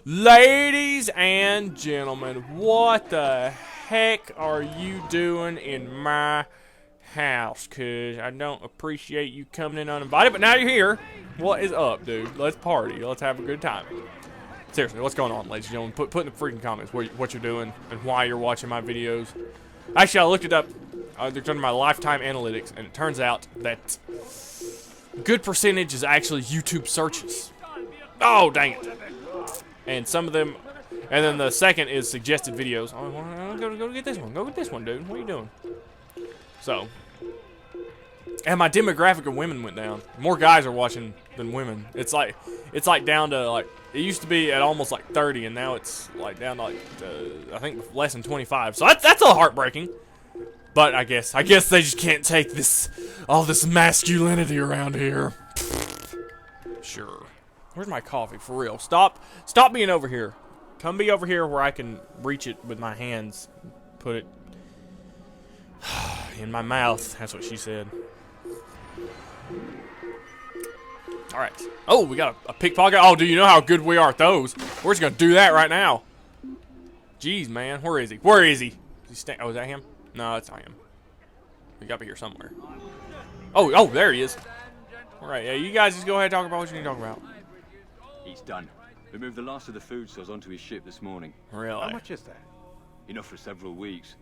Ladies and gentlemen, what the heck are you doing in my house? Cause I don't appreciate you coming in uninvited, but now you're here. What is up, dude? Let's party. Let's have a good time. Seriously, what's going on, ladies and gentlemen? Put in the freaking comments what you're doing and why you're watching my videos. Actually, I looked it up. They're doing my lifetime analytics, and it turns out that a good percentage is actually YouTube searches. Oh, dang it. And some of them, and then the second is suggested videos. Oh, go get this one. Go get this one, dude. What are you doing? So, and my demographic of women went down. More guys are watching than women. It's like down to like, it used to be at almost like 30, and now it's like down to like I think less than 25. So that's a little heartbreaking. But I guess they just can't take all this masculinity around here. Sure. Where's my coffee, for real? Stop being over here. Come be over here where I can reach it with my hands. Put it in my mouth. That's what she said. Alright. Oh, we got a pickpocket. Oh, do you know how good we are at those? We're just gonna do that right now. Jeez, man. Where is he? Where is he? Is he oh, is that him? No, that's not him. He got to be here somewhere. Oh, there he is. Alright, yeah, you guys just go ahead and talk about what you need to talk about. He's done. We moved the last of the food stores onto his ship this morning. Really? How much is that? Enough for several weeks.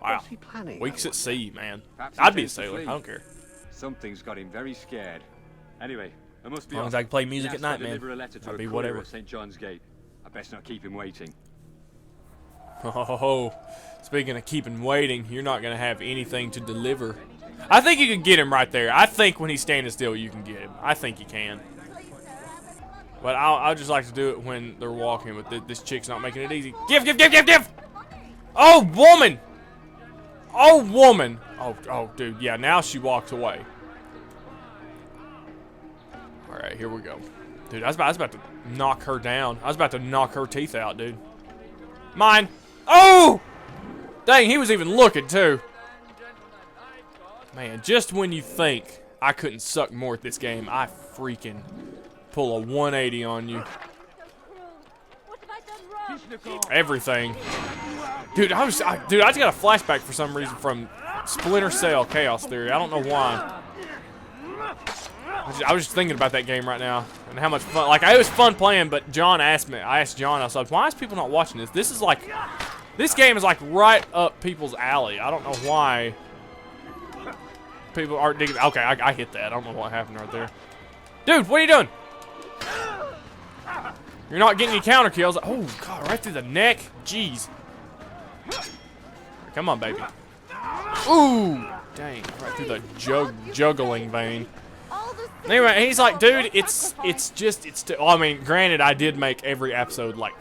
Wow. What's he planning? Weeks at sea, man. Perhaps I'd be a intends to sailor. I flee. don't care. Something's got him very scared. Anyway, I must be As long off. as I can play He music at asked night, to man. deliver a letter to I'll a be courier whatever. at St. John's Gate. I best not keep him waiting. Oh, speaking of keeping waiting, you're not going to have anything to deliver. I think you can get him right there. I think when he's standing still, you can get him. I think you can. But I'll just like to do it when they're walking, but this chick's not making it easy. Give! Oh, woman! Oh, woman! Oh, dude, yeah, now she walks away. Alright, here we go. Dude, I was about to knock her down. I was about to knock her teeth out, dude. Mine! Oh! Dang, he was even looking, too. Man, just when you think I couldn't suck more at this game, I freaking pull a 180 on you. Everything. Dude, I just got a flashback for some reason from Splinter Cell Chaos Theory. I don't know why. I was just thinking about that game right now and how much fun. Like, it was fun playing, but John asked me. I asked John. I was like, "Why is people not watching this? This game is like right up people's alley. I don't know why people aren't digging." Okay, I hit that. I don't know what happened right there. Dude, what are you doing? You're not getting any counter kills. Oh God, right through the neck. Jeez. Come on, baby. Ooh, dang, right through the juggling vein. Anyway, he's like, dude, it's I mean, granted, I did make every episode like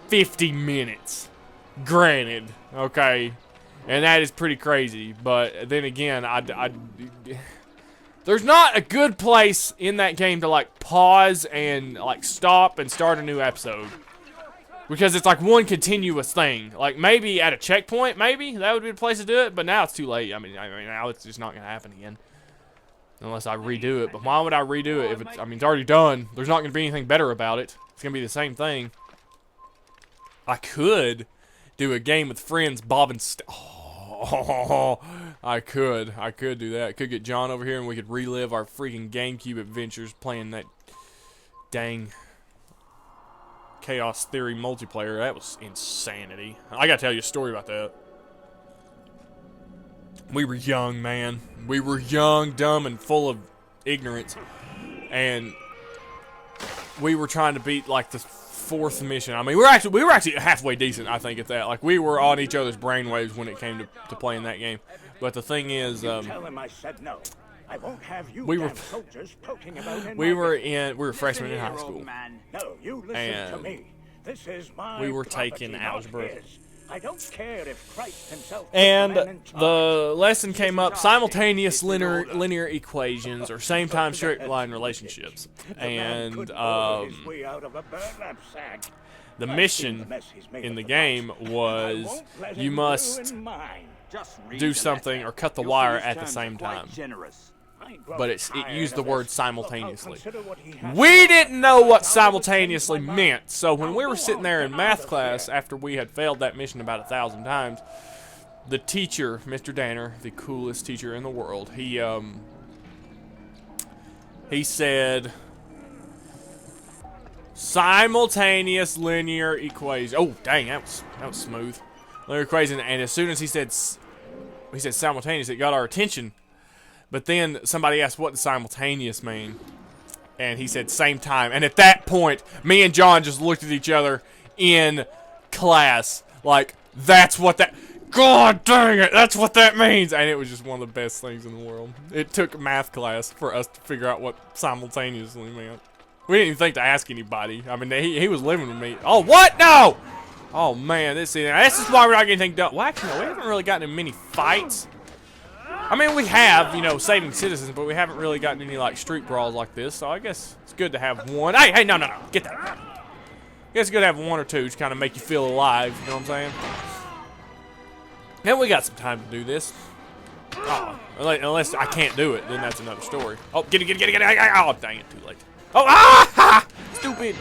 50 minutes. Granted, okay, and that is pretty crazy. But then again, there's not a good place in that game to like pause and like stop and start a new episode. Because it's like one continuous thing. Like maybe at a checkpoint, maybe that would be the place to do it. But now it's too late. I mean now it's just not gonna happen again, unless I redo it. But why would I redo it if it's? I mean, it's already done. There's not gonna be anything better about it. It's gonna be the same thing. I could do a game with friends, Bob and Oh, I could do that. I could get John over here and we could relive our freaking GameCube adventures playing that dang Chaos Theory multiplayer. That was insanity. I gotta tell you a story about that. We were young, man. We were young, dumb, and full of ignorance. And we were trying to beat like the 4th mission. I mean, we were actually halfway decent, I think, at that. Like, we were on each other's brainwaves when it came to playing that game. But the thing is, Tell him I said no. I won't have you we were soldiers poking about in we were freshmen in high school. No, you listen to me. This is my we were property, taking not algebra. his. I don't care if Christ himself And was the man in charge. the lesson came up: simultaneous linear equations or same-time straight line relationships. And Could pull his way out of a burlap sack. the I've seen mission the mess he's made in of the box. game I was won't let you him must ruin mine. Just read do the something letter. or cut the Your wire fees at the terms same are quite time. generous. but it used the word simultaneously. We didn't know what simultaneously meant, so when we were sitting there in math class after we had failed that mission about 1,000 times, the teacher, Mr. Danner, the coolest teacher in the world, he said simultaneous linear equation. Oh, dang, that was smooth. Linear equation, and as soon as he said simultaneous, it got our attention. But then somebody asked, what does simultaneous mean? And he said same time. And at that point, me and John just looked at each other in class. Like, that's what that... God dang it, that's what that means! And it was just one of the best things in the world. It took math class for us to figure out what simultaneously meant. We didn't even think to ask anybody. I mean, he was living with me. Oh, what? No! Oh, man, this is why we're not getting anything done. Well, actually, no, we haven't really gotten in many fights. I mean, we have, you know, saving citizens, but we haven't really gotten any, like, street brawls like this, so I guess it's good to have one. Hey, no, get that. I guess it's good to have one or two to kind of make you feel alive, you know what I'm saying? And we got some time to do this. Oh, unless I can't do it, then that's another story. Oh, get it. Oh, dang it, too late. Oh, ah! Stupid.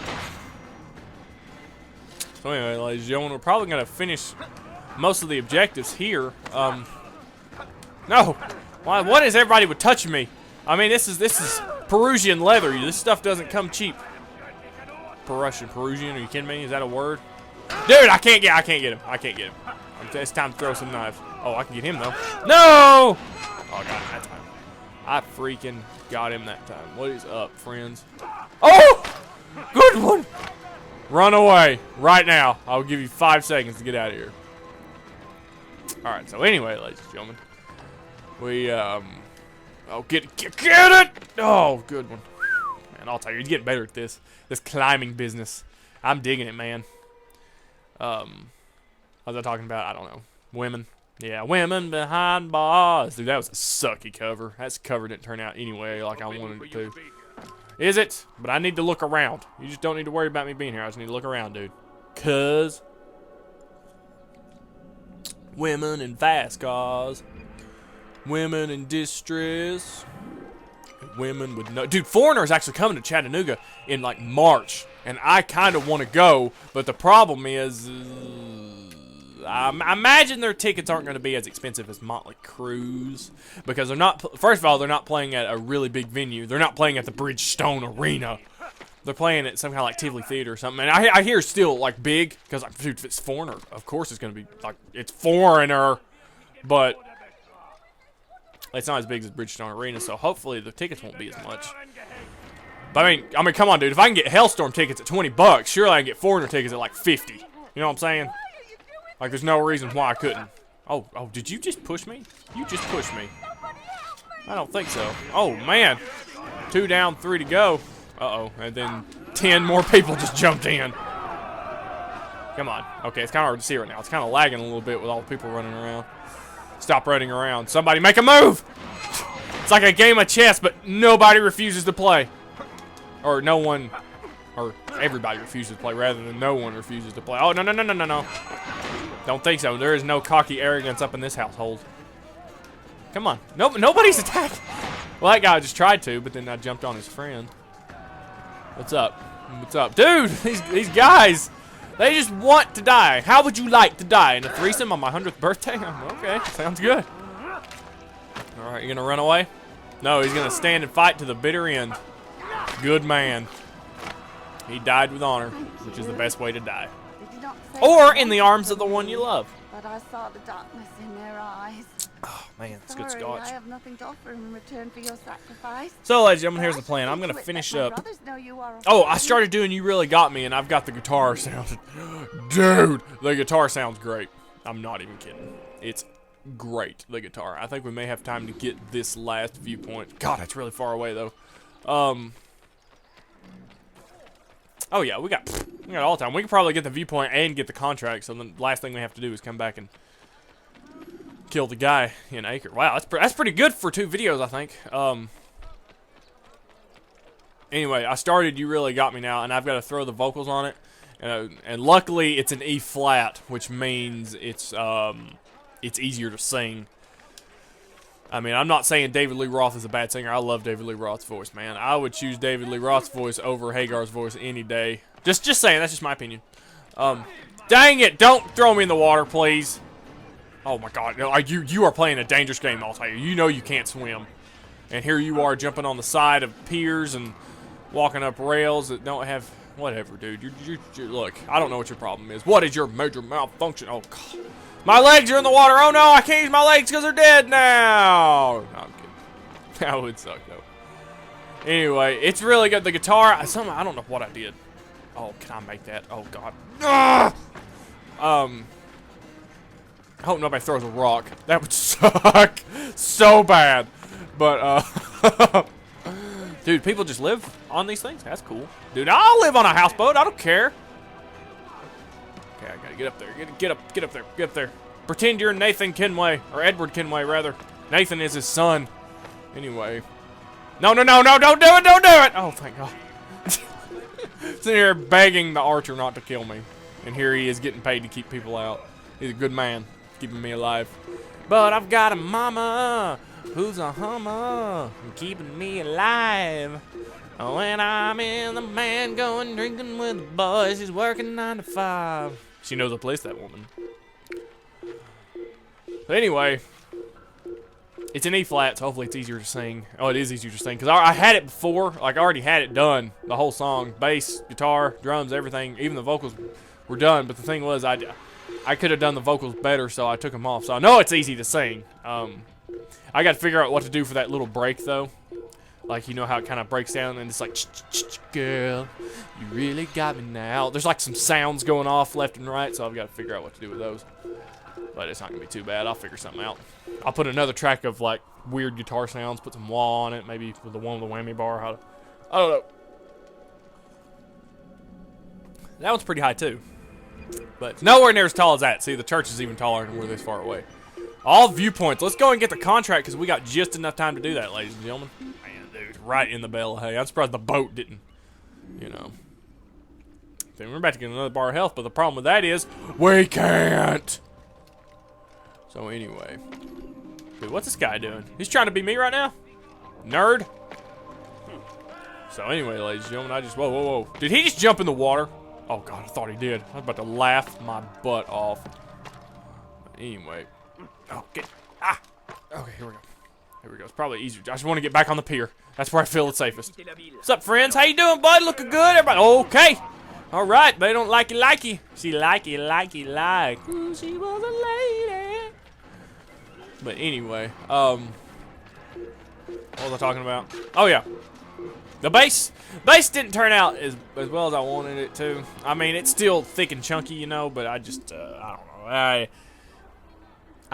So anyway, ladies and gentlemen, we're probably going to finish most of the objectives here. No. Why? What is everybody with touching me? I mean, this is Perusian leather. This stuff doesn't come cheap. Perusian? Are you kidding me? Is that a word? Dude, I can't get him. It's time to throw some knives. Oh, I can get him though. No! Oh, I got him that time. I freaking got him that time. What is up, friends? Oh! Good one! Run away right now. I'll give you 5 seconds to get out of here. All right. So anyway, ladies and gentlemen, we oh get it! Oh, good one. Man, I'll tell you, you're getting better at this climbing business. I'm digging it, man. What was I talking about? I don't know. Women. Yeah, women behind bars. Dude, that was a sucky cover. That cover didn't turn out anyway like I wanted it to. Is it? But I need to look around. You just don't need to worry about me being here. I just need to look around, dude. Cause women in fast cars. Women in distress. Women with no... Dude, Foreigner is actually coming to Chattanooga in, like, March. And I kind of want to go, but the problem is... I imagine their tickets aren't going to be as expensive as Motley Crue's. Because they're not... First of all, they're not playing at a really big venue. They're not playing at the Bridgestone Arena. They're playing at some kind of, like, Tivoli Theater or something. And I hear it's still, like, big. Because, like, dude, if it's Foreigner, of course it's going to be, like... It's Foreigner. But... It's not as big as Bridgestone Arena, so hopefully the tickets won't be as much. But I mean, come on, dude. If I can get Hellstorm tickets at $20, surely I can get Foreigner tickets at like 50. You know what I'm saying? Like, there's no reason why I couldn't. Oh, did you just push me? You just pushed me. I don't think so. Oh man, 2 down, 3 to go. Uh-oh, and then 10 more people just jumped in. Come on. Okay, it's kind of hard to see right now. It's kind of lagging a little bit with all the people running around. Stop running around. Somebody make a move! It's like a game of chess, but nobody refuses to play. Or no one... Or everybody refuses to play, rather than no one refuses to play. Oh, no. Don't think so. There is no cocky arrogance up in this household. Come on. Nobody's attacked. Well, that guy just tried to, but then I jumped on his friend. What's up? What's up? Dude, these guys... They just want to die. How would you like to die? In a threesome on my 100th birthday? Okay, sounds good. All right, you gonna run away? No, he's gonna stand and fight to the bitter end. Good man. He died with honor, which is the best way to die. Or in the arms of the one you love. But I saw the darkness in their eyes. Oh, man, it's good scotch. I have nothing to offer in return for your sacrifice. So, ladies and gentlemen, here's the plan. I'm going to finish up. Oh, I started doing You Really Got Me, and I've got the guitar sound. Dude, the guitar sounds great. I'm not even kidding. It's great, the guitar. I think we may have time to get this last viewpoint. God, it's really far away, though. Oh, yeah, we got all the time. We can probably get the viewpoint and get the contract, so the last thing we have to do is come back and kill the guy in Acre. Wow, that's pretty good for 2 videos, I think. Anyway, I started You Really Got Me Now, and I've got to throw the vocals on it. And luckily, it's an E flat, which means it's easier to sing. I mean, I'm not saying David Lee Roth is a bad singer. I love David Lee Roth's voice, man. I would choose David Lee Roth's voice over Hagar's voice any day. Just saying. That's just my opinion. Dang it! Don't throw me in the water, please. Oh my God! You are playing a dangerous game, I'll tell you. You know you can't swim, and here you are jumping on the side of piers and walking up rails that don't have whatever, dude. You look. I don't know what your problem is. What is your major malfunction? Oh God. My legs are in the water. Oh no, I can't use my legs because they're dead now. No, I'm kidding. That would suck though. Anyway, it's really good. The guitar, I don't know what I did. Oh, can I make that? Oh God. I hope nobody throws a rock. That would suck so bad. But dude, people just live on these things. That's cool. Dude, I'll live on a houseboat. I don't care. Okay, I gotta get up there. Get up there. Get up there. Pretend you're Nathan Kenway, or Edward Kenway, rather. Nathan is his son. Anyway. No, don't do it! Oh, thank God. Sitting here begging the archer not to kill me. And here he is getting paid to keep people out. He's a good man, keeping me alive. But I've got a mama who's a hummer, keeping me alive. When I'm in the man going drinking with the boys, she's working 9 to 5. She knows a place, that woman. But anyway, it's in E flat, so hopefully it's easier to sing. Oh, it is easier to sing, because I had it before. Like, I already had it done, the whole song. Bass, guitar, drums, everything. Even the vocals were done, but the thing was, I could have done the vocals better, so I took them off. So I know it's easy to sing. I got to figure out what to do for that little break, though. Like, you know how it kind of breaks down, and it's like, girl, you really got me now. There's like some sounds going off left and right, so I've got to figure out what to do with those. But it's not going to be too bad. I'll figure something out. I'll put another track of, like, weird guitar sounds, put some wah on it, maybe with the one with the whammy bar. I don't know. That one's pretty high, too. But it's nowhere near as tall as that. See, the church is even taller and we're this far away. All viewpoints. Let's go and get the contract, because we got just enough time to do that, ladies and gentlemen. Right in the bell of hay. I'm surprised the boat didn't, you know. Then we're about to get another bar of health, but the problem with that is we can't. So anyway, dude, what's this guy doing? He's trying to be me right now, nerd. So anyway, ladies and gentlemen, I just whoa. Did he just jump in the water? Oh God, I thought he did. I was about to laugh my butt off. Anyway, okay, okay, here we go. Here we go. It's probably easier. I just want to get back on the pier. That's where I feel it's safest. What's up, friends? How you doing, bud? Looking good, everybody? Okay. All right. They don't like you. She like. Ooh, she was a lady. But anyway, what was I talking about? Oh yeah, the bass didn't turn out as well as I wanted it to. I mean, it's still thick and chunky, you know. But I just I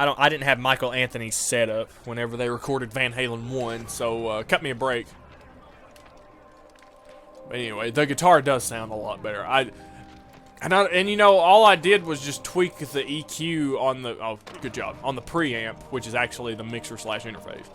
don't know. I didn't have Michael Anthony's setup whenever they recorded Van Halen 1, so cut me a break. But anyway, the guitar does sound a lot better. And you know, all I did was just tweak the EQ on the good job, on the preamp, which is actually the mixer / interface.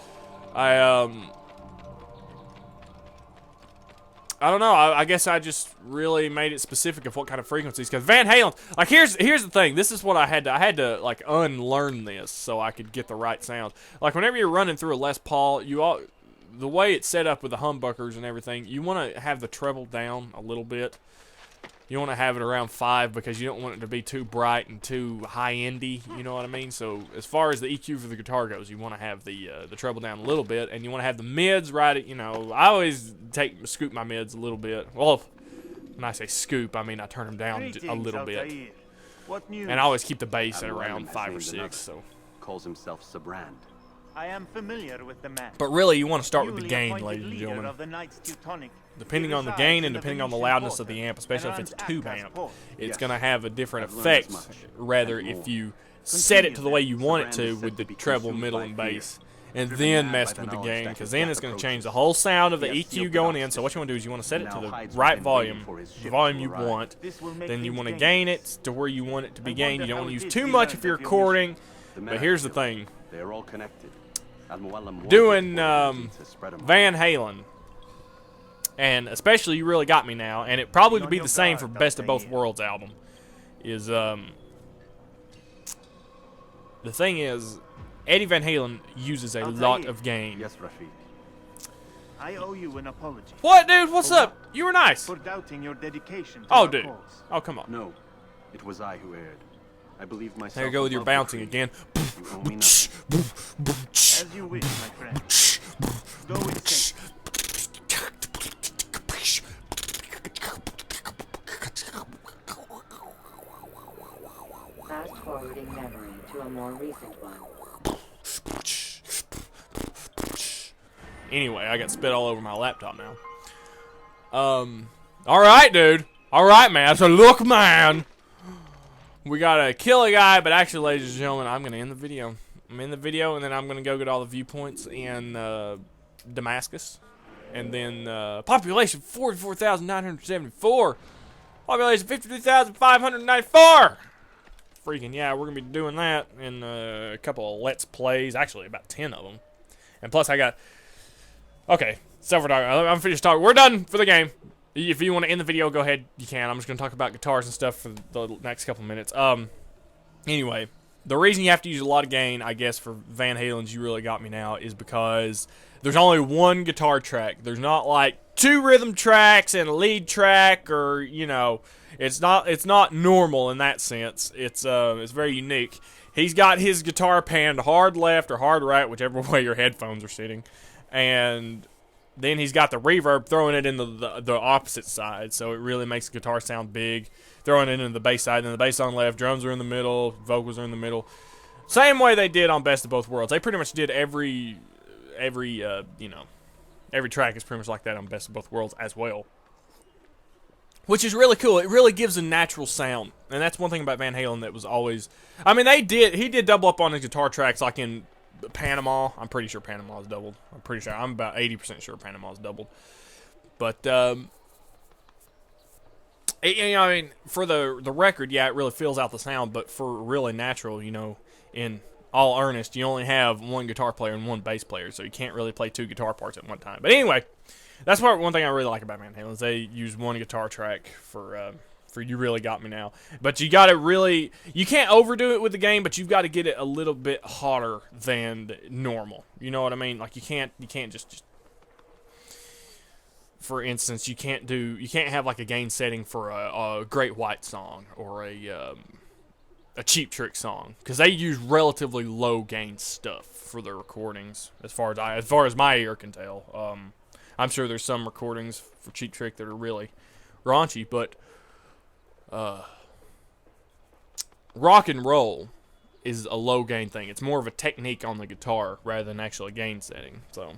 I don't know. I guess I just really made it specific of what kind of frequencies. Because Van Halen, like here's the thing. This is what I had to like unlearn this so I could get the right sounds. Like whenever you're running through a Les Paul, the way it's set up with the humbuckers and everything, you want to have the treble down a little bit. You want to have it around 5 because you don't want it to be too bright and too high-endy, you know what I mean? So as far as the EQ for the guitar goes, you want to have the treble down a little bit, and you want to have the mids right at, you know, I always scoop my mids a little bit. Well, when I say scoop, I mean I turn them down a little bit. And I always keep the bass at around 5 or 6, so. Calls himself Sabrand. I am familiar with the man. But really, you want to start with the gain, ladies and gentlemen. Depending on the gain and depending on the loudness of the amp, especially if it's a tube amp, it's going to have a different effect, rather if you set it to the way you want it to with the treble, middle, and bass, and then mess with the gain, because then it's going to change the whole sound of the EQ going in. So what you want to do is you want to set it to the right volume, the volume you want, then you want to gain it to where you want it to be gained. You don't want to use too much if you're recording, but here's the thing. They're all connected. Doing Van Halen, and especially You Really Got Me Now, and it probably would be the same for Best of Both Worlds album, is the thing is Eddie Van Halen uses a lot of gain. Yes, Rafik. I owe you an apology. What, dude? What's up? You were nice. For doubting your dedication to Oh, our dude. cause. Oh, come on. No, it was I who erred. I believed myself. There you go with your above the bouncing creed. again. You owe me nothing. As you wish, my friend. Go with safety. Fast forwarding memory to a more recent one. Anyway, I got spit all over my laptop now. Alright, dude. Alright, man. So, look, man. We gotta kill a guy, but actually, ladies and gentlemen, I'm gonna end the video. I'm in the video, and then I'm gonna go get all the viewpoints in Damascus. And then, population 44,974. Population 53,594. Freaking yeah, we're gonna be doing that in a couple of Let's Plays. Actually, about 10 of them. And plus, I got... Okay, several talking. I'm finished talking. We're done for the game. If you want to end the video, go ahead. You can. I'm just going to talk about guitars and stuff for the next couple minutes. Anyway, the reason you have to use a lot of gain, I guess, for Van Halen's You Really Got Me Now is because there's only one guitar track. There's not like 2 rhythm tracks and a lead track, or, you know, it's not normal in that sense. It's very unique. He's got his guitar panned hard left or hard right, whichever way your headphones are sitting. And then he's got the reverb throwing it into the opposite side, so it really makes the guitar sound big. Throwing it into the bass side, and the bass on left, drums are in the middle, vocals are in the middle. Same way they did on Best of Both Worlds. They pretty much did every track is pretty much like that on Best of Both Worlds as well. Which is really cool. It really gives a natural sound. And that's one thing about Van Halen that was always... I mean, he did double up on his guitar tracks like in Panama. I'm pretty sure Panama is doubled. I'm about 80% sure Panama is doubled. But, I mean, for the record, yeah, it really fills out the sound. But for really natural, in all earnest, you only have one guitar player and one bass player. So you can't really play 2 guitar parts at one time. But anyway, that's one thing I really like about Van Halen is they use one guitar track for You Really Got Me Now. But you can't overdo it with the game, but you've got to get it a little bit hotter than normal. You know what I mean? Like you can't just for instance, you can't have like a gain setting for a Great White song or a Cheap Trick song, because they use relatively low gain stuff for their recordings as far as my ear can tell. I'm sure there's some recordings for Cheap Trick that are really raunchy, but rock and roll is a low gain thing. It's more of a technique on the guitar rather than actually a gain setting. So,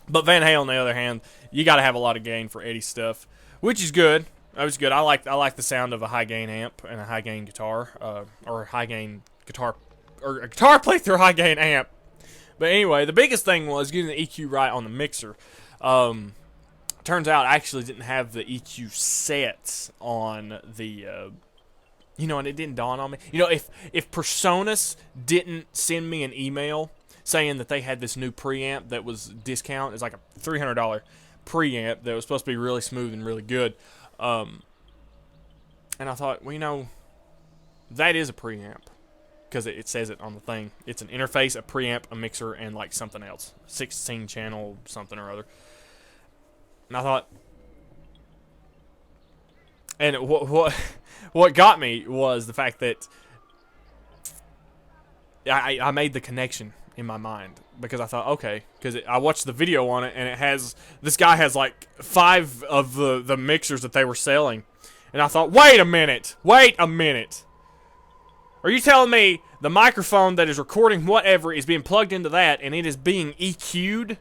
but Van Halen, on the other hand, you got to have a lot of gain for Eddie's stuff, which is good. That was good. I like the sound of a high gain amp and a high gain guitar, or a high gain guitar, or a guitar played through a high gain amp. But anyway, the biggest thing was getting the EQ right on the mixer. Turns out I actually didn't have the EQ sets on the, and it didn't dawn on me. If Personas didn't send me an email saying that they had this new preamp that was discount, it's like a $300 preamp that was supposed to be really smooth and really good. And I thought, that is a preamp. Because it says it on the thing. It's an interface, a preamp, a mixer, and like something else. 16 channel something or other. And I thought... And what got me was the fact that I made the connection in my mind. Because I thought, okay, because I watched the video on it, and this guy has like 5 of the mixers that they were selling. And I thought, wait a minute. Are you telling me the microphone that is recording whatever is being plugged into that, and it is being EQ'd,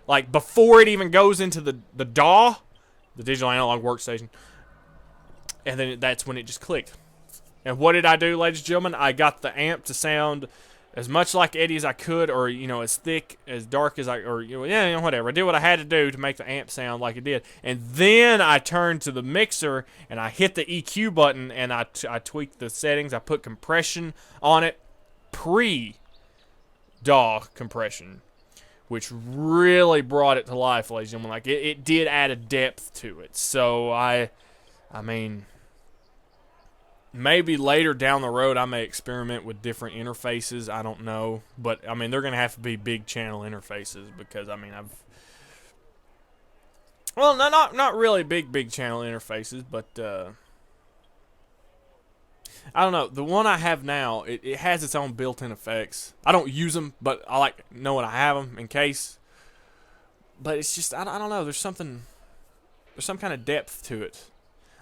like before it even goes into the DAW, the digital analog workstation? And then that's when it just clicked. And what did I do, ladies and gentlemen? I got the amp to sound as much like Eddie as I could, or as thick, as dark as whatever. I did what I had to do to make the amp sound like it did, and then I turned to the mixer and I hit the EQ button and I tweaked the settings. I put compression on it, pre-DAW compression, which really brought it to life, ladies and gentlemen. Like it did add a depth to it. So I mean, maybe later down the road I may experiment with different interfaces. I don't know, but I mean they're gonna have to be big channel interfaces because I mean not really big channel interfaces, but I don't know. The one I have now, it has its own built-in effects. I don't use them, but I like knowing I have them in case. But it's just I don't know. There's some kind of depth to it.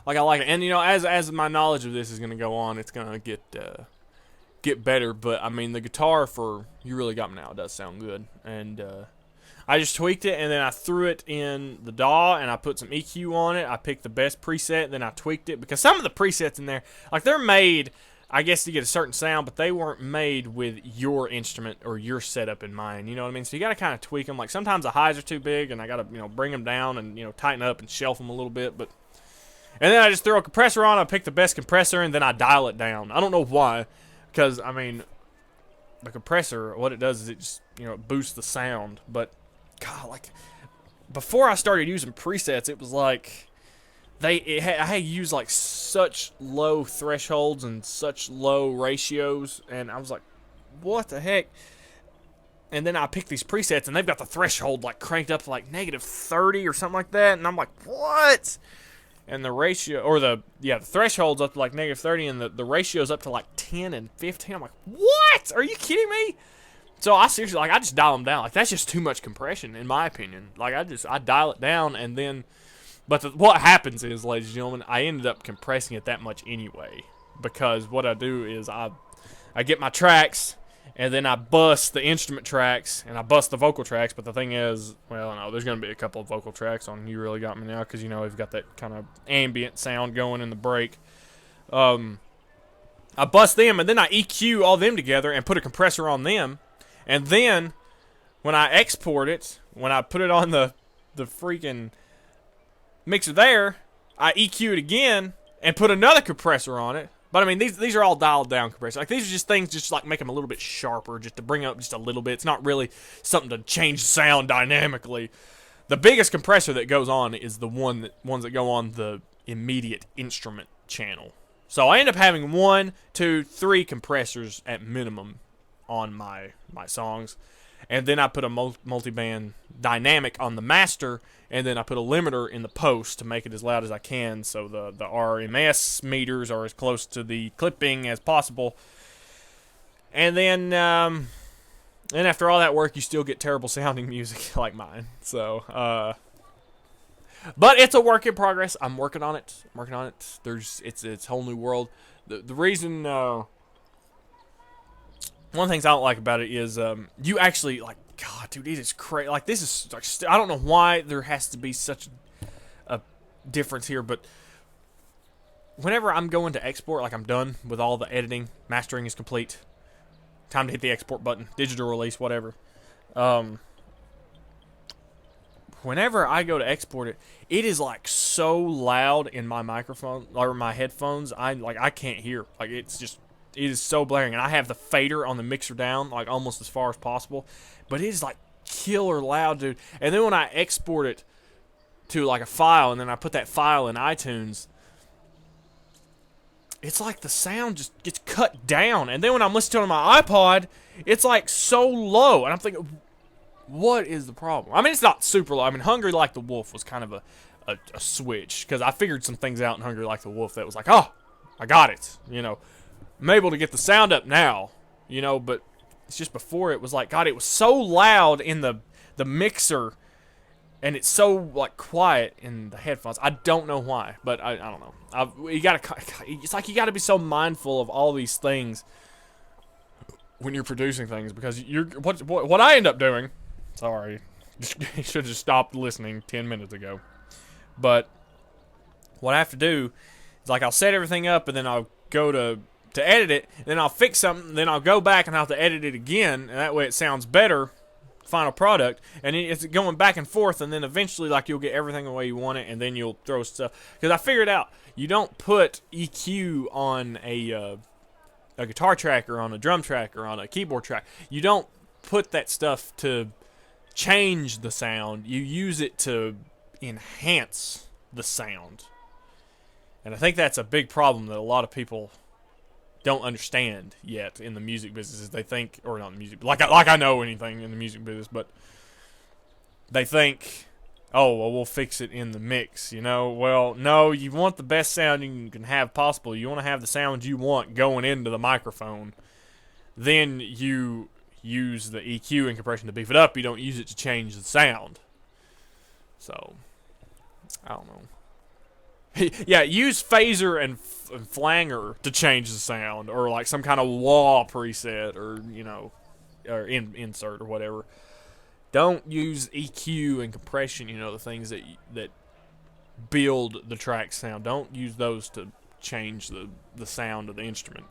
Like I like it, and as my knowledge of this is gonna go on, it's gonna get better. But I mean, the guitar for You Really Got Me Now does sound good, and I just tweaked it, and then I threw it in the DAW, and I put some EQ on it. I picked the best preset, then I tweaked it because some of the presets in there, like they're made, I guess, to get a certain sound, but they weren't made with your instrument or your setup in mind. You know what I mean? So you got to kind of tweak them. Like sometimes the highs are too big, and I got to bring them down and tighten up and shelf them a little bit, but. And then I just throw a compressor on, I pick the best compressor, and then I dial it down. I don't know why, because, I mean, the compressor, what it does is it just, it boosts the sound. But, God, like, before I started using presets, it was like, I had used, like, such low thresholds and such low ratios, and I was like, what the heck? And then I picked these presets, and they've got the threshold, like, cranked up to, like, -30 or something like that, and I'm like, what? And the ratio, or the threshold's up to like -30, and the ratio's up to like 10 and 15. I'm like, what? Are you kidding me? So I seriously, like, I just dial them down. Like, that's just too much compression, in my opinion. Like, I dial it down, and then, but what happens is, ladies and gentlemen, I ended up compressing it that much anyway. Because what I do is I get my tracks, and then I bust the instrument tracks, and I bust the vocal tracks. But the thing is, well, no, there's going to be a couple of vocal tracks on You Really Got Me Now, because, we've got that kind of ambient sound going in the break. I bust them, and then I EQ all them together and put a compressor on them. And then, when I export it, when I put it on the freaking mixer there, I EQ it again and put another compressor on it. But I mean, these are all dialed down compressors. Like, these are just things just like make them a little bit sharper, just to bring up just a little bit. It's not really something to change sound dynamically. The biggest compressor that goes on is the ones that go on the immediate instrument channel. So I end up having 1, 2, 3 compressors at minimum on my songs. And then I put a multi-band dynamic on the master, and then I put a limiter in the post to make it as loud as I can, so the RMS meters are as close to the clipping as possible. And then after all that work, you still get terrible sounding music like mine. So, but it's a work in progress. I'm working on it. It's a whole new world. The reason. One of the things I don't like about it is you actually, like, God, dude, it is crazy. Like, this is, like, I don't know why there has to be such a difference here, but whenever I'm going to export, like, I'm done with all the editing, mastering is complete, time to hit the export button, digital release, whatever. Whenever I go to export it, it is, like, so loud in my microphone, or my headphones, I can't hear. Like, it is so blaring, and I have the fader on the mixer down, like, almost as far as possible, but it is, like, killer loud, dude. And then when I export it to, like, a file, and then I put that file in iTunes, it's like the sound just gets cut down. And then when I'm listening to it on my iPod, it's, like, so low, and I'm thinking, what is the problem? I mean, it's not super low. I mean, Hungry Like the Wolf was kind of a switch, because I figured some things out in Hungry Like the Wolf that was like, oh, I got it, I'm able to get the sound up now, but it's just before it was like, God, it was so loud in the mixer, and it's so, like, quiet in the headphones. I don't know why, but I don't know. It's like you gotta be so mindful of all these things when you're producing things, because what I end up doing, sorry, you should have just stopped listening 10 minutes ago, but what I have to do is, like, I'll set everything up, and then I'll go to edit it, then I'll fix something, then I'll go back and I'll have to edit it again, and that way it sounds better, final product, and it's going back and forth, and then eventually, like, you'll get everything the way you want it, and then you'll throw stuff, because I figured out, you don't put EQ on a guitar track, or on a drum track, or on a keyboard track. You don't put that stuff to change the sound, you use it to enhance the sound. And I think that's a big problem that a lot of people don't understand yet in the music business is they think, or not the music, like I know anything in the music business, but they think, oh, well, we'll fix it in the mix, you know? Well, no, you want the best sound you can have possible. You want to have the sound you want going into the microphone. Then you use the EQ and compression to beef it up. You don't use it to change the sound. So, I don't know. Yeah, use phaser and flanger to change the sound, or like some kind of wah preset, or, you know, or insert or whatever. Don't use EQ and compression, you know, the things that build the track sound. Don't use those to change the sound of the instrument.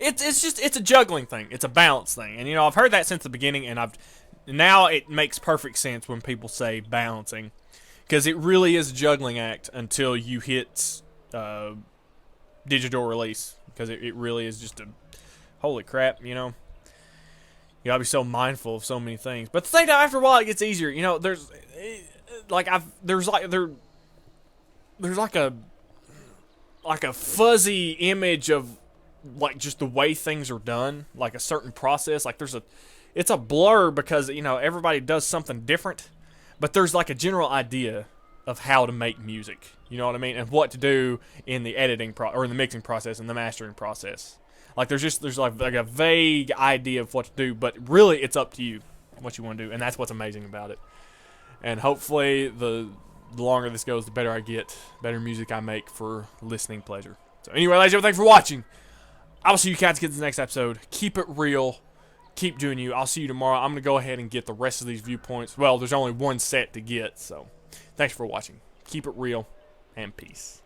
It's a juggling thing. It's a balance thing. And, you know, I've heard that since the beginning, and now it makes perfect sense when people say balancing, because it really is a juggling act until you hit digital release, because it really is just a holy crap, you know. You gotta be so mindful of so many things, but at the same time, after a while, it gets easier. You know, there's like a fuzzy image of like just the way things are done, like a certain process. Like it's a blur because, you know, everybody does something different, but there's like a general idea of how to make music. You know what I mean, and what to do in the editing or in the mixing process and the mastering process. Like there's like a vague idea of what to do, but really it's up to you what you want to do, and that's what's amazing about it. And hopefully the longer this goes, the better I get, better music I make for listening pleasure. So anyway, ladies and gentlemen, thanks for watching. I will see you cats kids in the next episode. Keep it real. Keep doing you. I'll see you tomorrow. I'm going to go ahead and get the rest of these viewpoints. Well, there's only one set to get, so thanks for watching. Keep it real, and peace.